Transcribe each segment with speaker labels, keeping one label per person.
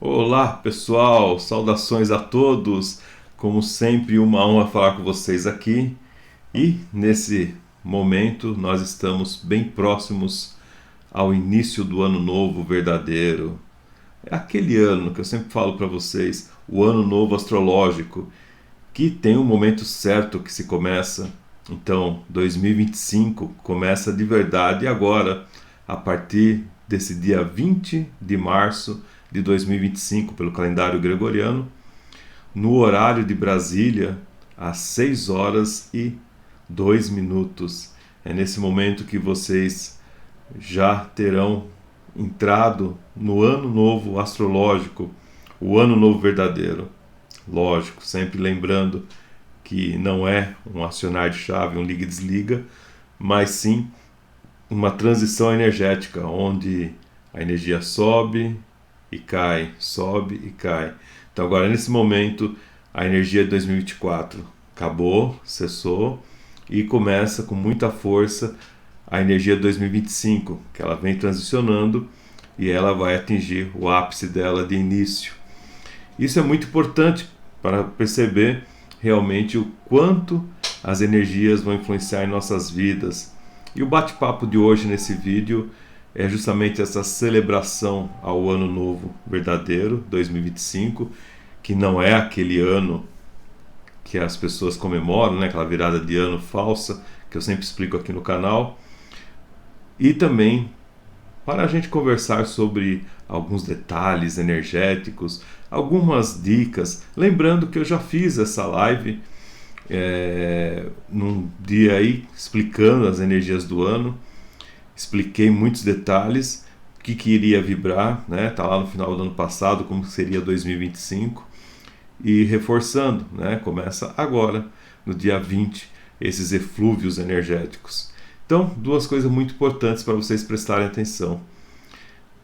Speaker 1: Olá pessoal, saudações a todos. Como sempre, uma honra falar com vocês aqui. E nesse momento nós estamos bem próximos ao início do ano novo verdadeiro. É aquele ano que eu sempre falo para vocês, o ano novo astrológico, que tem um momento certo que se começa. Então, 2025 começa de verdade agora, a partir desse dia 20 de março de 2025, pelo calendário gregoriano, no horário de Brasília, às 6 horas e 2 minutos. É nesse momento que vocês já terão entrado no ano novo astrológico, o ano novo verdadeiro. Lógico, sempre lembrando que não é um acionar de chave, um liga e desliga, mas sim uma transição energética, onde a energia sobe e cai, sobe e cai. Então agora nesse momento a energia de 2024 acabou, cessou e começa com muita força a energia de 2025, que ela vem transicionando e ela vai atingir o ápice dela de início. Isso é muito importante para perceber realmente o quanto as energias vão influenciar em nossas vidas. E o bate-papo de hoje nesse vídeo é justamente essa celebração ao Ano Novo verdadeiro, 2025, que não é aquele ano que as pessoas comemoram, né? Aquela virada de ano falsa, que eu sempre explico aqui no canal. E também para a gente conversar sobre alguns detalhes energéticos, algumas dicas. Lembrando que eu já fiz essa live num dia aí explicando as energias do ano, expliquei muitos detalhes, o que iria vibrar, né? Tá lá no final do ano passado como seria 2025 e reforçando, né? Começa agora no dia 20 esses eflúvios energéticos. Então, duas coisas muito importantes para vocês prestarem atenção.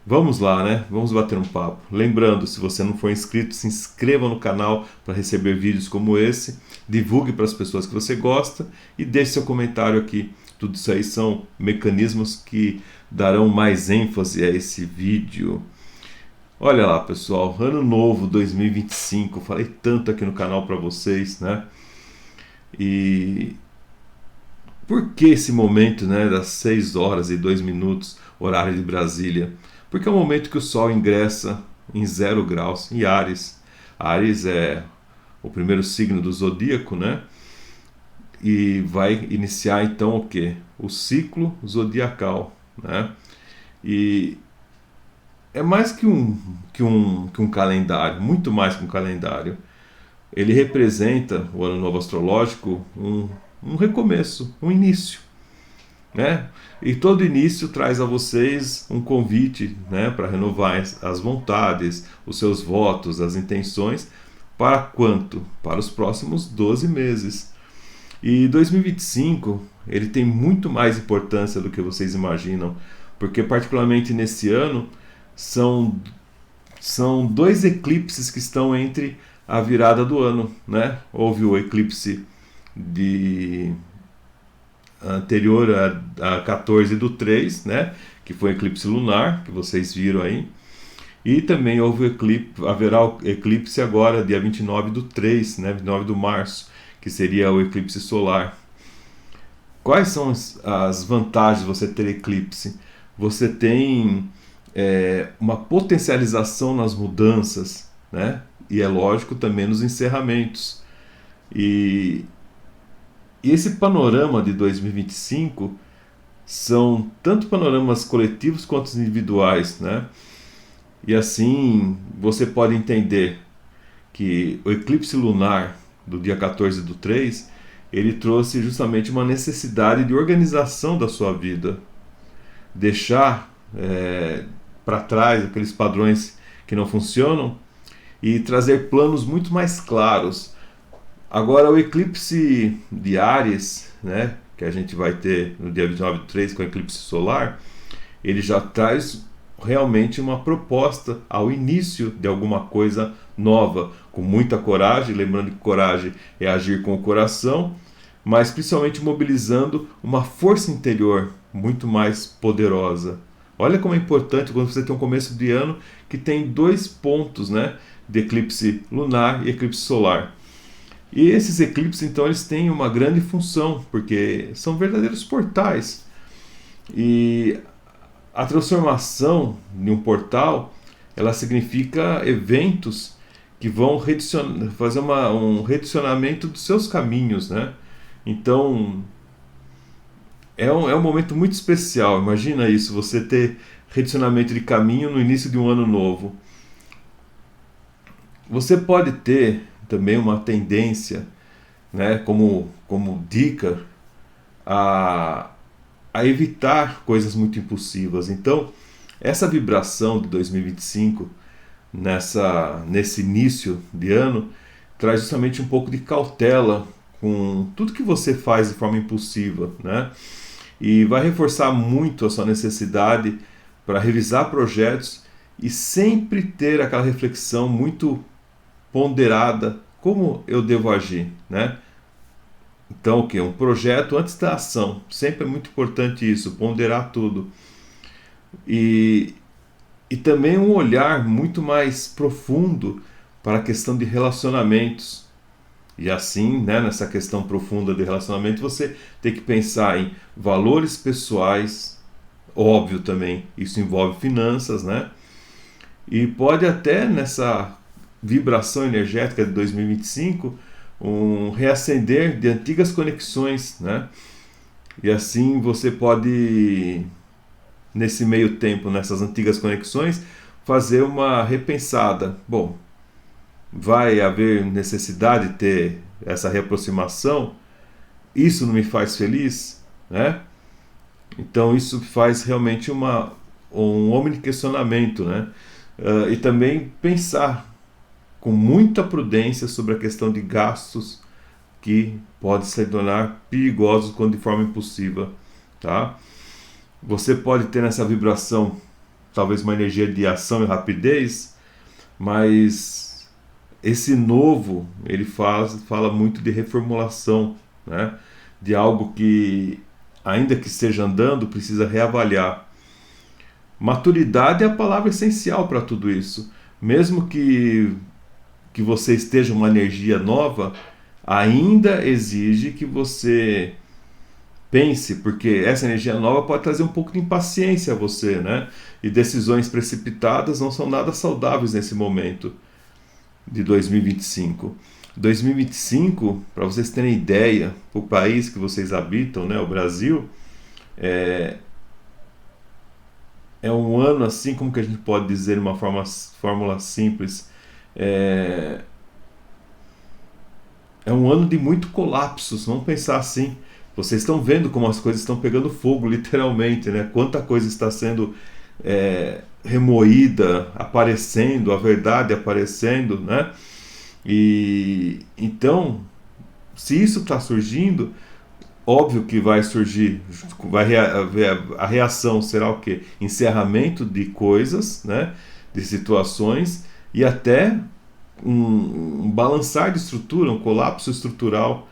Speaker 1: Vamos lá, né? Vamos bater um papo. Lembrando, se você não for inscrito, se inscreva no canal para receber vídeos como esse. Divulgue para as pessoas que você gosta e deixe seu comentário aqui. Tudo isso aí são mecanismos que darão mais ênfase a esse vídeo. Olha lá, pessoal, ano novo 2025. Falei tanto aqui no canal para vocês, né? E por que esse momento, né, das 6 horas e 2 minutos, horário de Brasília? Porque é o momento que o Sol ingressa em 0 graus, em Áries. Áries é o primeiro signo do zodíaco, né? E vai iniciar então o quê? O ciclo zodiacal, né? E é mais que um calendário, muito mais que um calendário. Ele representa, o ano novo astrológico, um recomeço, um início, né? E todo início traz a vocês um convite, né, para renovar as vontades, os seus votos, as intenções, para quanto? Para os próximos 12 meses. E 2025, ele tem muito mais importância do que vocês imaginam, porque particularmente nesse ano, são 2 eclipses que estão entre a virada do ano, né? Houve o eclipse anterior a 14/3, né? Que foi o eclipse lunar, que vocês viram aí. E também haverá o eclipse agora, dia 29/3, né? 29 de março, que seria o eclipse solar. Quais são as vantagens de você ter eclipse? Você tem uma potencialização nas mudanças, né? E é lógico também nos encerramentos. E esse panorama de 2025 são tanto panoramas coletivos quanto individuais, né? E assim você pode entender que o eclipse lunar do dia 14/3 ele trouxe justamente uma necessidade de organização da sua vida, deixar para trás aqueles padrões que não funcionam e trazer planos muito mais claros. Agora o eclipse de Áries, né, que a gente vai ter no dia 29/3 com o eclipse solar, ele já traz realmente uma proposta ao início de alguma coisa nova, com muita coragem, lembrando que coragem é agir com o coração, mas principalmente mobilizando uma força interior muito mais poderosa. Olha como é importante quando você tem um começo de ano que tem 2 pontos, né, de eclipse lunar e eclipse solar. E esses eclipses, então, eles têm uma grande função, porque são verdadeiros portais. E a transformação de um portal, ela significa eventos que vão fazer um redicionamento dos seus caminhos, né? Então, é um momento muito especial. Imagina isso, você ter redicionamento de caminho no início de um ano novo. Você pode ter também uma tendência, né, como dica, a, a evitar coisas muito impulsivas. Então, essa vibração de 2025, nesse início de ano, traz justamente um pouco de cautela com tudo que você faz de forma impulsiva, né? E vai reforçar muito a sua necessidade para revisar projetos e sempre ter aquela reflexão muito ponderada, como eu devo agir, né? Então, o que? Um projeto antes da ação. Sempre é muito importante isso, ponderar tudo. E, e também um olhar muito mais profundo para a questão de relacionamentos. E assim, né, nessa questão profunda de relacionamento, você tem que pensar em valores pessoais, óbvio também, isso envolve finanças, né? E pode até nessa vibração energética de 2025 um reacender de antigas conexões, né? E assim você pode, nesse meio tempo, nessas antigas conexões, fazer uma repensada. Bom, vai haver necessidade de ter essa reaproximação? Isso não me faz feliz, né? Então isso faz realmente um omni-questionamento, né? E também pensar com muita prudência sobre a questão de gastos que podem se tornar perigosos quando de forma impulsiva, tá? Você pode ter nessa vibração talvez uma energia de ação e rapidez, mas esse novo, ele fala muito de reformulação, né? De algo que, ainda que esteja andando, precisa reavaliar. Maturidade é a palavra essencial para tudo isso. Mesmo que você esteja uma energia nova, ainda exige que você pense, porque essa energia nova pode trazer um pouco de impaciência a você, né? E decisões precipitadas não são nada saudáveis nesse momento de 2025. 2025, para vocês terem ideia, o país que vocês habitam, né, o Brasil, é, é um ano assim, como que a gente pode dizer de uma fórmula simples, é, é um ano de muito colapsos, vamos pensar assim. Vocês estão vendo como as coisas estão pegando fogo, literalmente, né? Quanta coisa está sendo remoída, aparecendo, a verdade aparecendo, né? E então, se isso está surgindo, óbvio que vai surgir, a reação será o quê? Encerramento de coisas, né? De situações e até um balançar de estrutura, um colapso estrutural,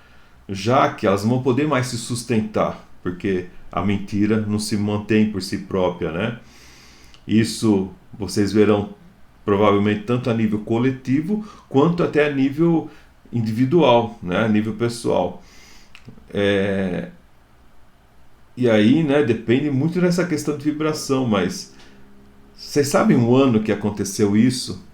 Speaker 1: já que elas não vão poder mais se sustentar, porque a mentira não se mantém por si própria, né? Isso vocês verão provavelmente tanto a nível coletivo quanto até a nível individual, né? A nível pessoal. E aí, né, depende muito dessa questão de vibração, mas vocês sabem um ano que aconteceu isso,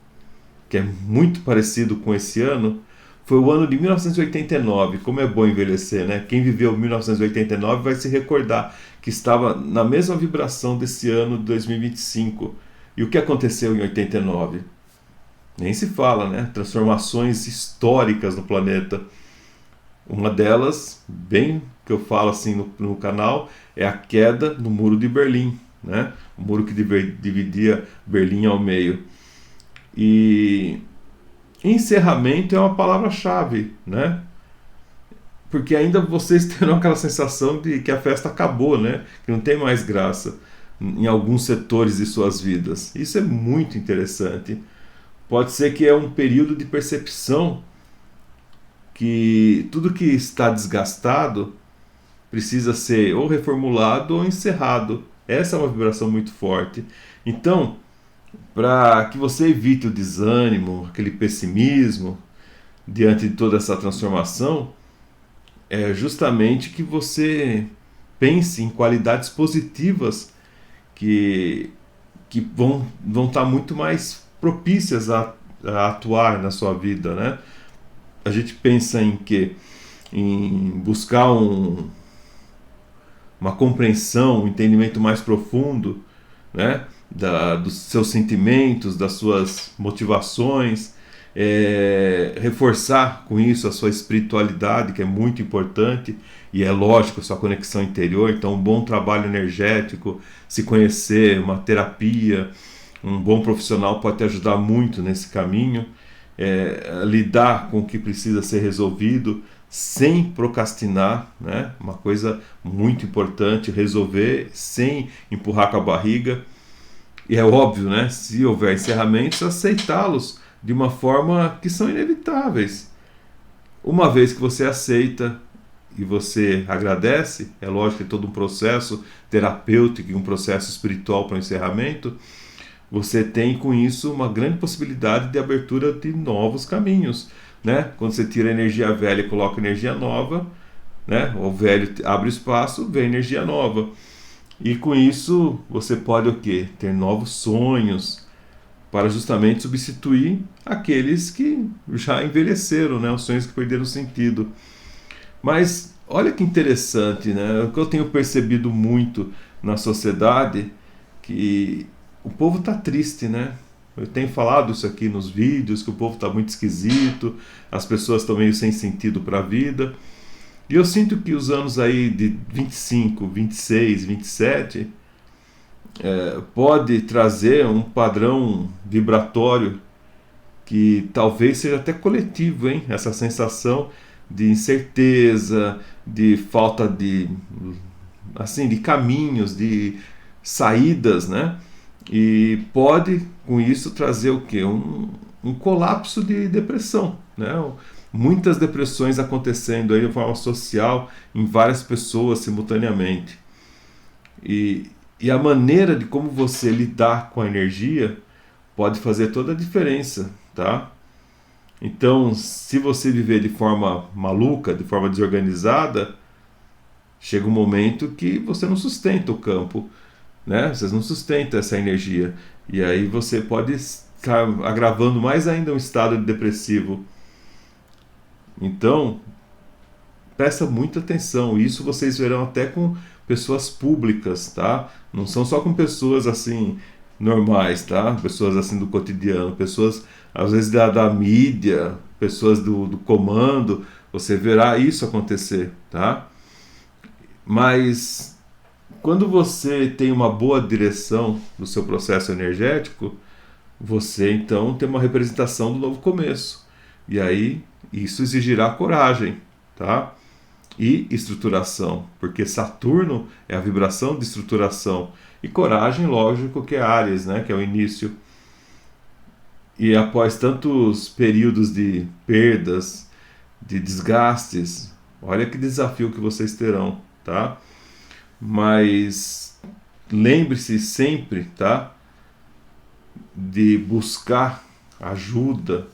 Speaker 1: que é muito parecido com esse ano? Foi o ano de 1989. Como é bom envelhecer, né? Quem viveu 1989 vai se recordar que estava na mesma vibração desse ano de 2025. E o que aconteceu em 89? Nem se fala, né? Transformações históricas no planeta. Uma delas, bem que eu falo assim no canal, é a queda do Muro de Berlim, né? O muro que dividia Berlim ao meio. E encerramento é uma palavra-chave, né? Porque ainda vocês terão aquela sensação de que a festa acabou, né? Que não tem mais graça em alguns setores de suas vidas. Isso é muito interessante. Pode ser que é um período de percepção que tudo que está desgastado precisa ser ou reformulado ou encerrado, Essa é uma vibração muito forte. Então, para que você evite o desânimo, aquele pessimismo diante de toda essa transformação, é justamente que você pense em qualidades positivas que, que vão estar muito mais propícias a atuar na sua vida, né? A gente pensa em que em buscar uma compreensão, um entendimento mais profundo, né? Dos seus sentimentos, das suas motivações, reforçar com isso a sua espiritualidade, que é muito importante, e é lógico, a sua conexão interior. Então, um bom trabalho energético, se conhecer, uma terapia, um bom profissional pode te ajudar muito nesse caminho. Lidar com o que precisa ser resolvido sem procrastinar, né? Uma coisa muito importante, resolver sem empurrar com a barriga. E é óbvio, né? Se houver encerramentos, aceitá-los de uma forma que são inevitáveis. Uma vez que você aceita e você agradece, é lógico que é todo um processo terapêutico e um processo espiritual para o encerramento, você tem com isso uma grande possibilidade de abertura de novos caminhos, né? Quando você tira a energia velha e coloca energia nova, né? O velho abre espaço, vem energia nova. E com isso você pode o quê? Ter novos sonhos para justamente substituir aqueles que já envelheceram, né? Os sonhos que perderam sentido. Mas olha que interessante, né? O que eu tenho percebido muito na sociedade, que o povo está triste, né? Eu tenho falado isso aqui nos vídeos, que o povo está muito esquisito, as pessoas estão meio sem sentido para a vida. E eu sinto que os anos aí de 25, 26, 27 pode trazer um padrão vibratório que talvez seja até coletivo, hein? Essa sensação de incerteza, de falta de, assim, de caminhos, de saídas, né? E pode, com isso, trazer o quê? Um colapso de depressão, né? Muitas depressões acontecendo aí de forma social em várias pessoas simultaneamente. E a maneira de como você lidar com a energia pode fazer toda a diferença, tá? Então, se você viver de forma maluca, de forma desorganizada, chega um momento que você não sustenta o campo, né? Você não sustenta essa energia. E aí você pode estar agravando mais ainda um estado depressivo. Então, presta muita atenção. Isso vocês verão até com pessoas públicas, tá? Não são só com pessoas assim normais, tá? Pessoas assim do cotidiano, pessoas às vezes da mídia, pessoas do comando. Você verá isso acontecer, tá? Mas quando você tem uma boa direção do seu processo energético, você então tem uma representação do novo começo. E aí isso exigirá coragem, tá? E estruturação, porque Saturno é a vibração de estruturação. E coragem, lógico, que é Áries, né? Que é o início. E após tantos períodos de perdas, de desgastes, olha que desafio que vocês terão, tá? Mas lembre-se sempre, tá? De buscar ajuda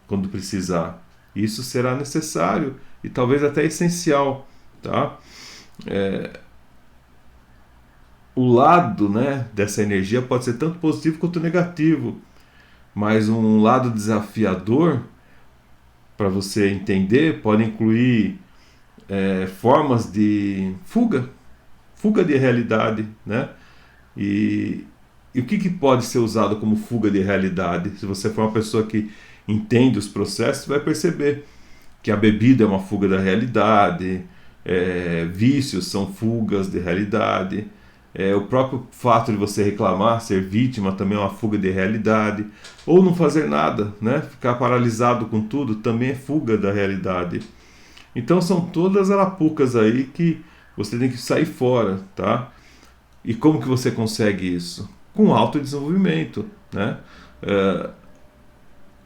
Speaker 1: quando precisar. Isso será necessário e talvez até essencial, tá? O lado, né, dessa energia pode ser tanto positivo quanto negativo, mas um lado desafiador para você entender pode incluir formas de fuga de realidade, né? E o que pode ser usado como fuga de realidade? Se você for uma pessoa que entende os processos, vai perceber que a bebida é uma fuga da realidade, vícios são fugas de realidade, o próprio fato de você reclamar, ser vítima, também é uma fuga de realidade, ou não fazer nada, né? Ficar paralisado com tudo também é fuga da realidade. Então são todas arapucas aí que você tem que sair fora, tá? E como que você consegue isso? Com autodesenvolvimento, né?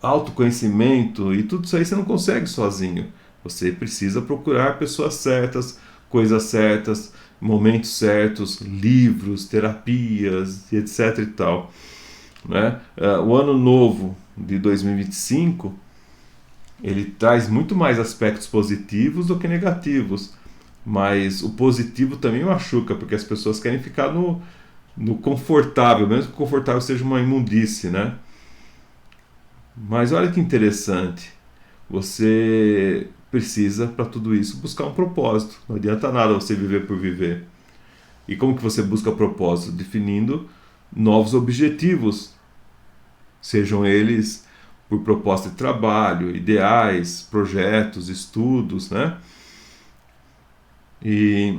Speaker 1: Autoconhecimento e tudo isso aí você não consegue sozinho. Você precisa procurar pessoas certas, coisas certas, momentos certos, livros, terapias, etc e tal, né? O ano novo de 2025, ele traz muito mais aspectos positivos do que negativos, mas o positivo também machuca, porque as pessoas querem ficar no confortável, mesmo que o confortável seja uma imundície, né? Mas olha que interessante, você precisa, para tudo isso, buscar um propósito. Não adianta nada você viver por viver. E como que você busca propósito? Definindo novos objetivos, sejam eles por proposta de trabalho, ideais, projetos, estudos, né? E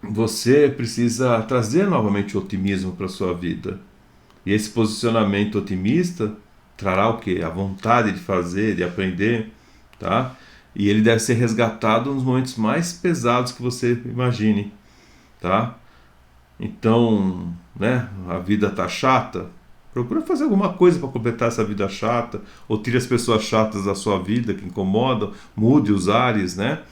Speaker 1: você precisa trazer novamente o otimismo para a sua vida. E esse posicionamento otimista trará o quê? A vontade de fazer, de aprender, tá? E ele deve ser resgatado nos momentos mais pesados que você imagine, tá? Então, né, a vida tá chata, procura fazer alguma coisa para completar essa vida chata, ou tire as pessoas chatas da sua vida que incomodam, mude os ares, né?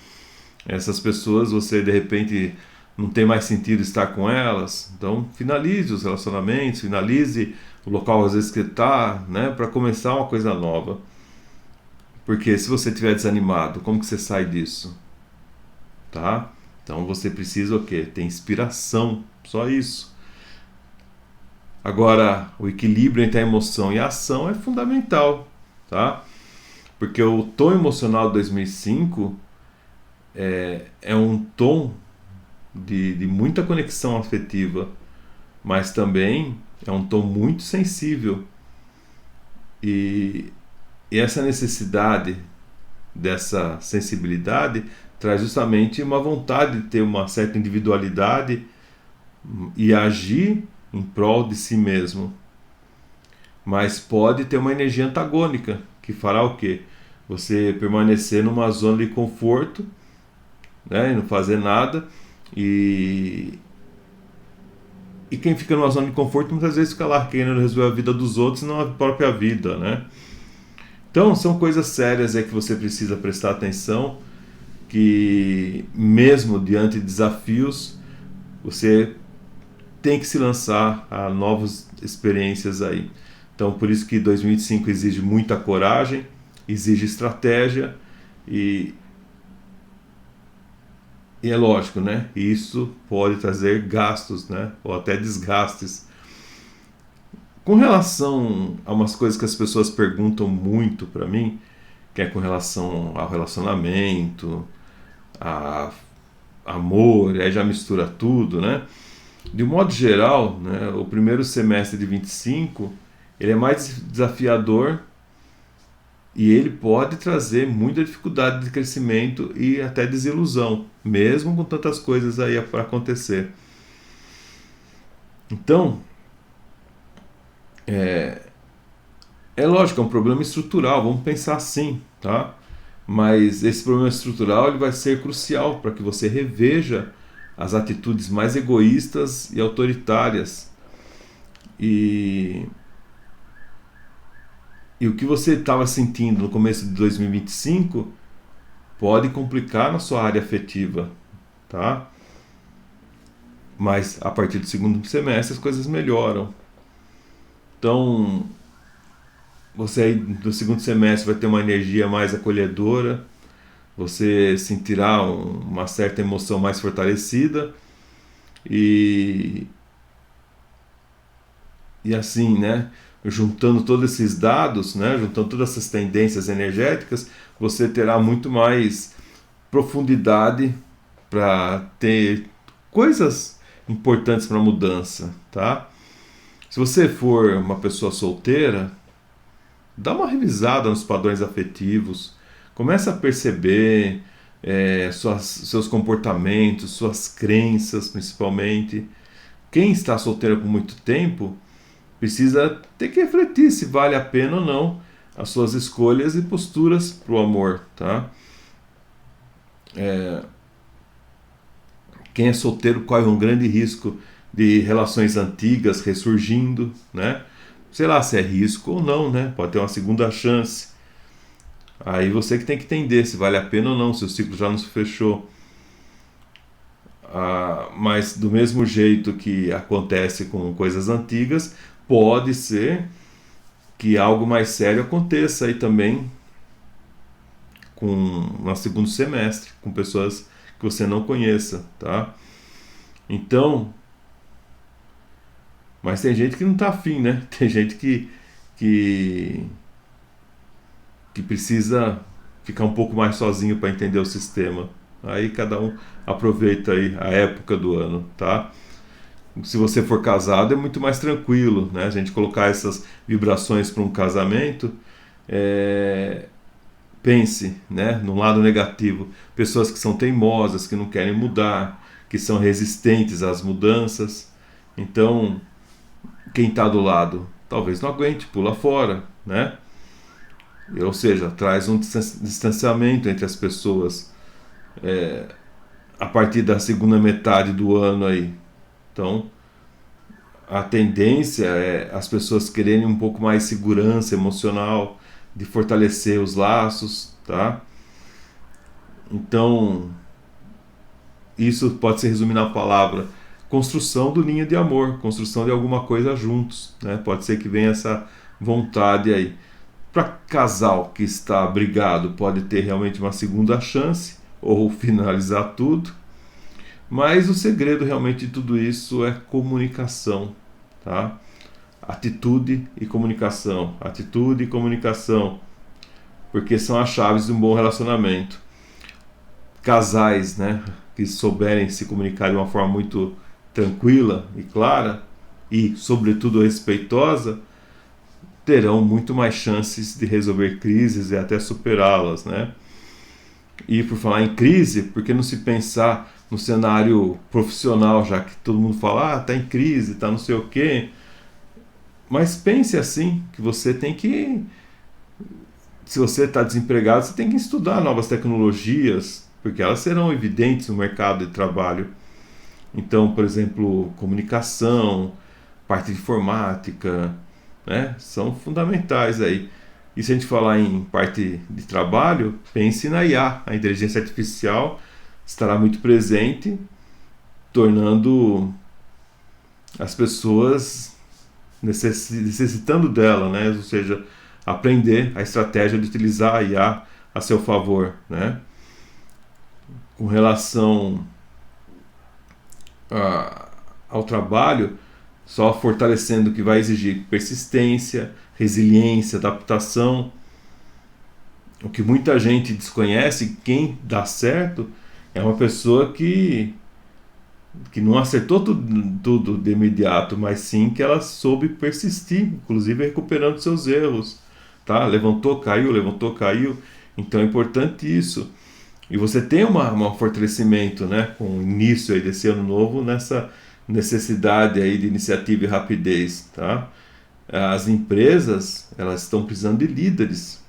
Speaker 1: Essas pessoas você de repente não tem mais sentido estar com elas, então finalize os relacionamentos, finalize o local às vezes que está, né, para começar uma coisa nova. Porque se você estiver desanimado, como que você sai disso? Tá? Então você precisa o quê? Ter inspiração, só isso. Agora, o equilíbrio entre a emoção e a ação é fundamental, tá? Porque o tom emocional de 2005 é um tom de muita conexão afetiva, mas também é um tom muito sensível. E, e essa necessidade dessa sensibilidade traz justamente uma vontade de ter uma certa individualidade e agir em prol de si mesmo. Mas pode ter uma energia antagônica que fará o quê? Você permanecer numa zona de conforto, né, e não fazer nada, e quem fica numa zona de conforto muitas vezes fica lá querendo resolver a vida dos outros e não a própria vida, né? Então são coisas sérias que você precisa prestar atenção, que mesmo diante de desafios, você tem que se lançar a novas experiências aí. Então por isso que 2025 exige muita coragem, exige estratégia e é lógico, né? Isso pode trazer gastos, né? Ou até desgastes. Com relação a umas coisas que as pessoas perguntam muito para mim, que é com relação ao relacionamento, a amor, aí já mistura tudo, né? De um modo geral, né, o primeiro semestre de 25, ele é mais desafiador e ele pode trazer muita dificuldade de crescimento e até desilusão, mesmo com tantas coisas aí para acontecer. Então, é lógico, é um problema estrutural, vamos pensar assim, tá? Mas esse problema estrutural ele vai ser crucial para que você reveja as atitudes mais egoístas e autoritárias. E o que você estava sentindo no começo de 2025 pode complicar na sua área afetiva, tá? Mas a partir do segundo semestre as coisas melhoram. Então, você aí no segundo semestre vai ter uma energia mais acolhedora, você sentirá uma certa emoção mais fortalecida e assim, né, juntando todos esses dados, né, juntando todas essas tendências energéticas, você terá muito mais profundidade para ter coisas importantes para a mudança, tá? Se você for uma pessoa solteira, dá uma revisada nos padrões afetivos, começa a perceber seus comportamentos, suas crenças principalmente. Quem está solteiro por muito tempo precisa ter que refletir se vale a pena ou não as suas escolhas e posturas para o amor, tá? Quem é solteiro corre um grande risco de relações antigas ressurgindo, né? Sei lá se é risco ou não, né? Pode ter uma segunda chance. Aí você que tem que entender se vale a pena ou não, se o ciclo já não se fechou. Mas do mesmo jeito que acontece com coisas antigas, pode ser que algo mais sério aconteça aí também no segundo semestre, com pessoas que você não conheça, tá? Então, mas tem gente que não tá afim, né? Tem gente que, que precisa ficar um pouco mais sozinho para entender o sistema. Aí cada um aproveita aí a época do ano, tá? Se você for casado é muito mais tranquilo, né? A gente colocar essas vibrações para um casamento, é, pense, né, no lado negativo, pessoas que são teimosas, que não querem mudar, que são resistentes às mudanças. Então, quem está do lado talvez não aguente, pula fora, né? Ou seja, traz um distanciamento entre as pessoas a partir da segunda metade do ano aí. Então, a tendência é as pessoas quererem um pouco mais segurança emocional, de fortalecer os laços, tá? Então, isso pode se resumir na palavra construção do ninho de amor, construção de alguma coisa juntos, né? Pode ser que venha essa vontade aí. Para casal que está brigado, pode ter realmente uma segunda chance ou finalizar tudo, mas o segredo realmente de tudo isso é comunicação, tá? Atitude e comunicação, porque são as chaves de um bom relacionamento. Casais, né, que souberem se comunicar de uma forma muito tranquila e clara e, sobretudo, respeitosa, terão muito mais chances de resolver crises e até superá-las, né? E por falar em crise, por que não se pensar no cenário profissional, já que todo mundo fala, tá em crise, tá não sei o quê. Mas pense assim, que você tem que, se você está desempregado, você tem que estudar novas tecnologias, porque elas serão evidentes no mercado de trabalho. Então, por exemplo, comunicação, parte de informática, né, são fundamentais aí. E se a gente falar em parte de trabalho, pense na IA, a inteligência artificial estará muito presente, tornando as pessoas necessitando dela, né? Ou seja, aprender a estratégia de utilizar a IA a seu favor, né? Com relação ao trabalho, só fortalecendo que vai exigir persistência, resiliência, adaptação. O que muita gente desconhece, quem dá certo, é uma pessoa que não acertou tudo de imediato, mas sim que ela soube persistir, inclusive recuperando seus erros, tá? Levantou, caiu, então é importante isso. E você tem um fortalecimento, né, com o início aí desse ano novo, nessa necessidade aí de iniciativa e rapidez, tá? As empresas, elas estão precisando de líderes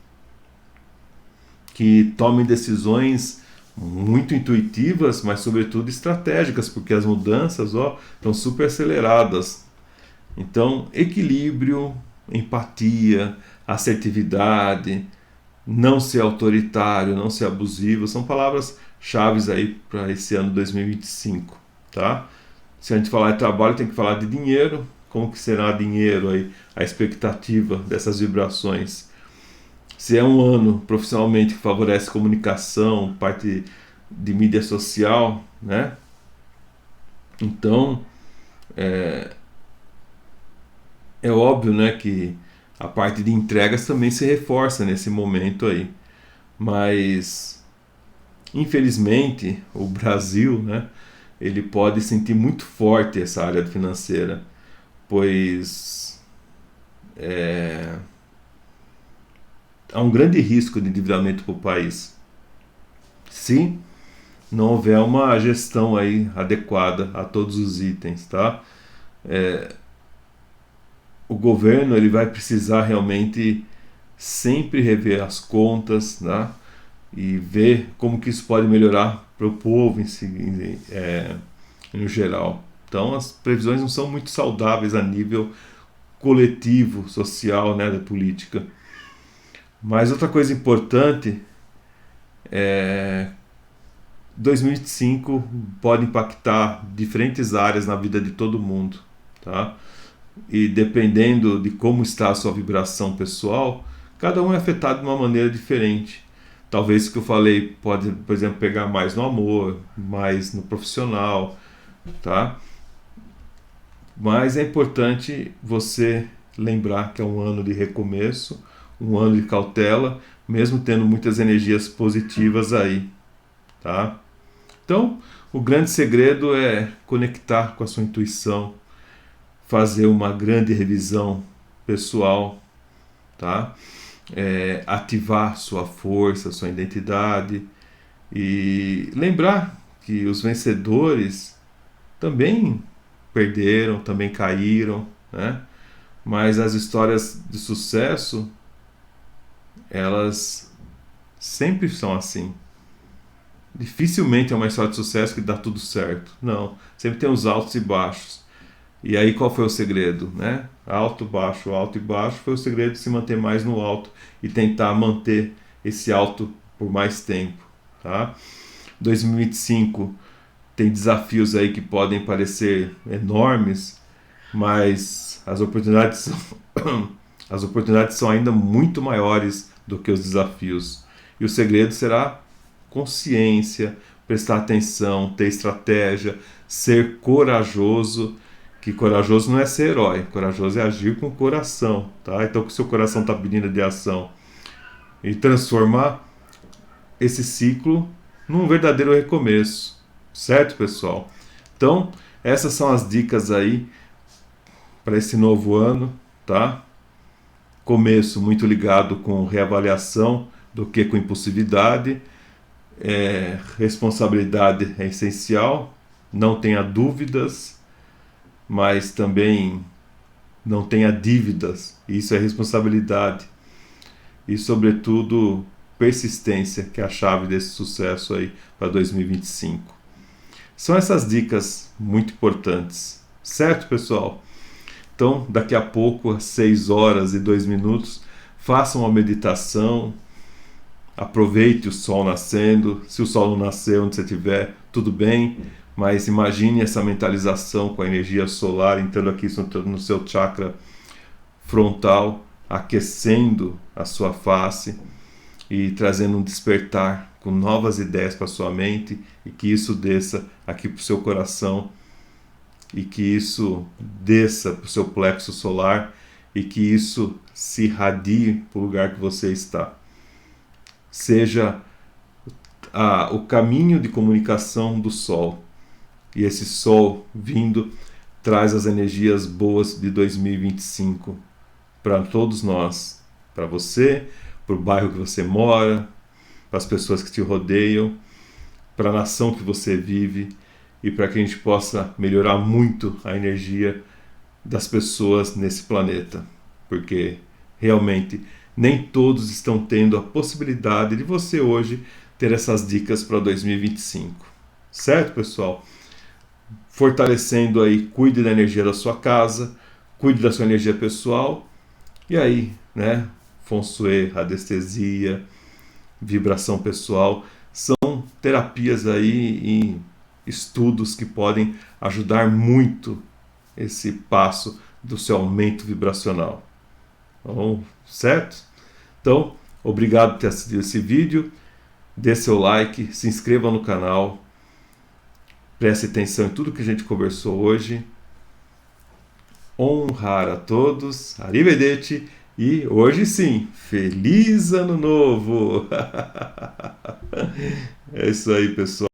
Speaker 1: que tomem decisões muito intuitivas, mas sobretudo estratégicas, porque as mudanças, estão super aceleradas. Então, equilíbrio, empatia, assertividade, não ser autoritário, não ser abusivo, são palavras chaves aí para esse ano 2025, tá? Se a gente falar de trabalho, tem que falar de dinheiro, como que será dinheiro aí, a expectativa dessas vibrações. Se é um ano profissionalmente que favorece comunicação, parte de mídia social, né? Então, é óbvio, né, que a parte de entregas também se reforça nesse momento aí. Mas, infelizmente, o Brasil, né, ele pode sentir muito forte essa área financeira, pois há um grande risco de endividamento para o país, se não houver uma gestão aí adequada a todos os itens, tá? O governo ele vai precisar realmente sempre rever as contas, né? E ver como que isso pode melhorar para o povo em si, no geral. Então as previsões não são muito saudáveis a nível coletivo, social, né, da política. Mas outra coisa importante é 2025 pode impactar diferentes áreas na vida de todo mundo, tá? E dependendo de como está a sua vibração pessoal, cada um é afetado de uma maneira diferente. Talvez o que eu falei pode, por exemplo, pegar mais no amor, mais no profissional, tá? Mas é importante você lembrar que é um ano de recomeço, um ano de cautela, mesmo tendo muitas energias positivas aí, tá? Então, o grande segredo é conectar com a sua intuição, fazer uma grande revisão pessoal, tá? Ativar sua força, sua identidade e lembrar que os vencedores também perderam, também caíram, né? Mas as histórias de sucesso, elas sempre são assim. Dificilmente é uma história de sucesso que dá tudo certo. Não, sempre tem os altos e baixos. E aí qual foi o segredo, né? Alto e baixo foi o segredo de se manter mais no alto e tentar manter esse alto por mais tempo, tá? 2025 tem desafios aí que podem parecer enormes, mas as oportunidades são ainda muito maiores do que os desafios. E o segredo será consciência, prestar atenção, ter estratégia, ser corajoso, que corajoso não é ser herói, corajoso é agir com o coração, tá? Então, que o seu coração está pedindo de ação e transformar esse ciclo num verdadeiro recomeço, certo, pessoal? Então, essas são as dicas aí para esse novo ano, tá? Começo muito ligado com reavaliação do que com impulsividade. Responsabilidade é essencial, não tenha dúvidas, mas também não tenha dívidas, isso é responsabilidade. E, sobretudo, persistência, que é a chave desse sucesso aí para 2025. São essas dicas muito importantes, certo, pessoal? Então, daqui a pouco, às 6 horas e 2 minutos, façam uma meditação, aproveite o sol nascendo. Se o sol não nascer onde você estiver, tudo bem, mas imagine essa mentalização com a energia solar entrando aqui no seu chakra frontal, aquecendo a sua face e trazendo um despertar com novas ideias para sua mente, e que isso desça aqui para o seu coração e que isso desça para o seu plexo solar e que isso se irradie para o lugar que você está. Seja o caminho de comunicação do Sol. E esse Sol vindo traz as energias boas de 2025 para todos nós. Para você, para o bairro que você mora, para as pessoas que te rodeiam, para a nação que você vive e para que a gente possa melhorar muito a energia das pessoas nesse planeta. Porque realmente nem todos estão tendo a possibilidade de você hoje ter essas dicas para 2025. Certo, pessoal? Fortalecendo aí, cuide da energia da sua casa, cuide da sua energia pessoal. E aí, né? Feng Shui, radiestesia, vibração pessoal, são terapias aí e estudos que podem ajudar muito esse passo do seu aumento vibracional. Bom, certo? Então, obrigado por ter assistido esse vídeo. Dê seu like, se inscreva no canal, preste atenção em tudo que a gente conversou hoje. Honrar a todos, arrivederci, e hoje sim, feliz ano novo! É isso aí, pessoal.